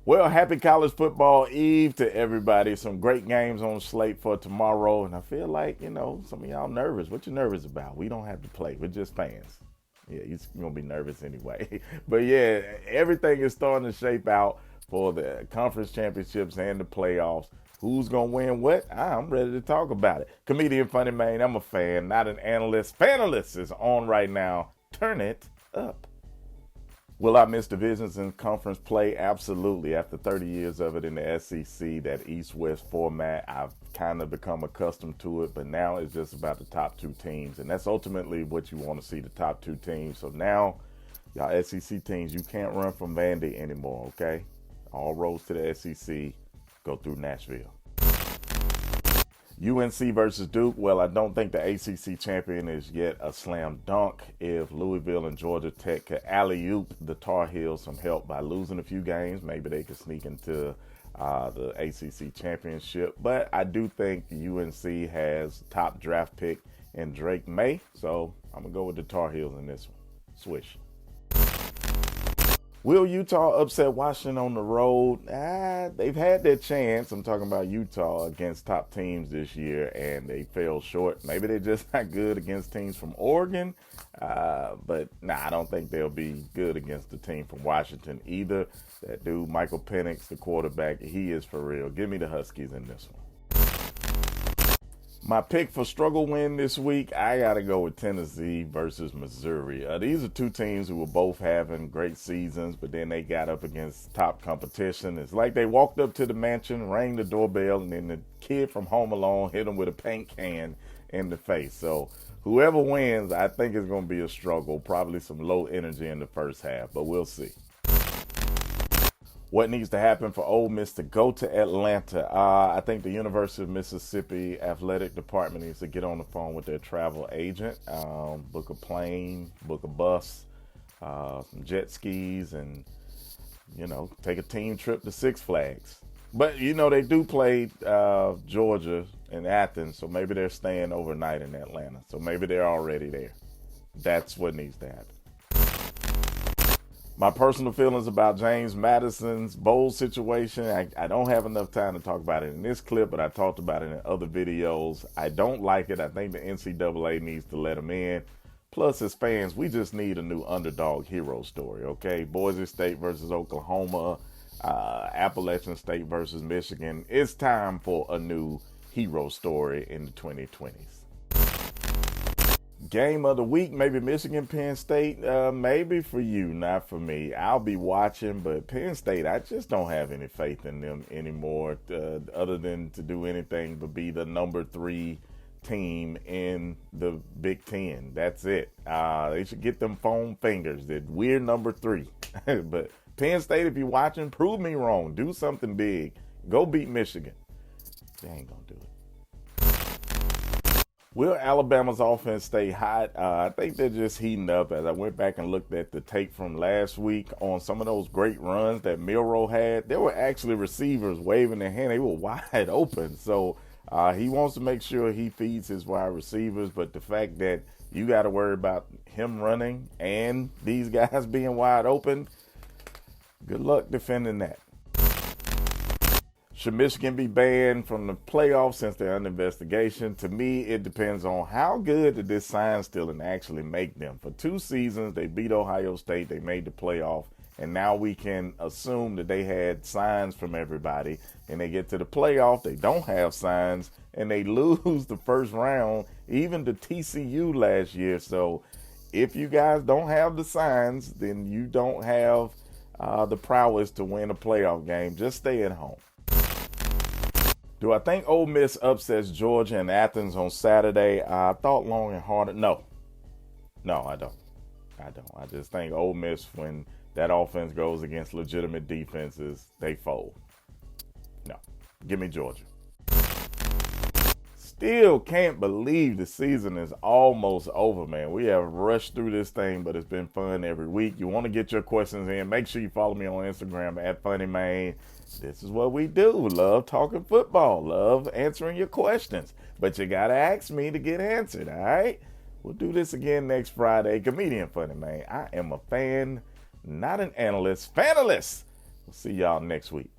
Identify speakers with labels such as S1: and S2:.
S1: Well, happy college football eve to everybody. Some great games on the slate for tomorrow. And I feel like, some of y'all nervous. What you nervous about? We don't have to play. We're just fans. Yeah, you're going to be nervous anyway. But yeah, everything is starting to shape out for the conference championships and the playoffs. Who's going to win what? I'm ready to talk about it. Comedian FunnyMaine, I'm a fan, not an analyst. FANalyst is on right now. Turn it up. Will I miss divisions in conference play? Absolutely. After 30 years of it in the SEC, that East-West format, I've kind of become accustomed to it, but now it's just about the top two teams, and that's ultimately what you want to see, the top two teams. So now, y'all SEC teams, you can't run from Vandy anymore, okay? All roads to the SEC go through Nashville. UNC versus Duke. Well, I don't think the ACC champion is yet a slam dunk. If Louisville and Georgia Tech could alley-oop the Tar Heels some help by losing a few games, maybe they could sneak into the ACC championship. But I do think UNC has top draft pick in Drake May, so I'm going to go with the Tar Heels in this one. Swish. Will Utah upset Washington on the road? They've had their chance. I'm talking about Utah against top teams this year, and they fell short. Maybe they're just not good against teams from Oregon, but I don't think they'll be good against the team from Washington either. That dude, Michael Penix, the quarterback, he is for real. Give me the Huskies in this one. My pick for struggle win this week, I got to go with Tennessee versus Missouri. These are two teams who were both having great seasons, but then they got up against top competition. It's like they walked up to the mansion, rang the doorbell, and then the kid from Home Alone hit them with a paint can in the face. So whoever wins, I think it's going to be a struggle, probably some low energy in the first half, but we'll see. What needs to happen for Ole Miss to go to Atlanta? I think the University of Mississippi Athletic Department needs to get on the phone with their travel agent, book a plane, book a bus, some jet skis, and, take a team trip to Six Flags. But, they do play Georgia and Athens, so maybe they're staying overnight in Atlanta. So maybe they're already there. That's what needs to happen. My personal feelings about James Madison's bowl situation, I don't have enough time to talk about it in this clip, but I talked about it in other videos. I don't like it. I think the NCAA needs to let him in. Plus, as fans, we just need a new underdog hero story, okay? Boise State versus Oklahoma, Appalachian State versus Michigan. It's time for a new hero story in the 2020s. Game of the week, maybe Michigan, Penn State, maybe for you, not for me. I'll be watching, but Penn State, I just don't have any faith in them anymore, other than to do anything but be the number 3 team in the Big Ten. That's it. They should get them foam fingers that we're number 3. But Penn State, if you're watching, prove me wrong. Do something big. Go beat Michigan. They ain't gonna do it. Will Alabama's offense stay hot? I think they're just heating up. As I went back and looked at the tape from last week on some of those great runs that Milroe had, there were actually receivers waving their hand. They were wide open. So he wants to make sure he feeds his wide receivers. But the fact that you got to worry about him running and these guys being wide open, good luck defending that. Should Michigan be banned from the playoffs since they're under investigation? To me, it depends on how good did this sign stealing actually make them. For 2 seasons, they beat Ohio State, they made the playoff, and now we can assume that they had signs from everybody, and they get to the playoff, they don't have signs, and they lose the first round, even to TCU last year. So if you guys don't have the signs, then you don't have the prowess to win a playoff game. Just stay at home. Do I think Ole Miss upsets Georgia and Athens on Saturday? I thought long and hard. No, I don't. I just think Ole Miss, when that offense goes against legitimate defenses, they fold. No, give me Georgia. Still can't believe the season is almost over, man. We have rushed through this thing, but it's been fun every week. You want to get your questions in, make sure you follow me on Instagram at FunnyMaine. This is what we do. Love talking football. Love answering your questions. But you got to ask me to get answered, all right? We'll do this again next Friday. Comedian FunnyMaine. I am a fan, not an analyst. FANalyst. We'll see y'all next week.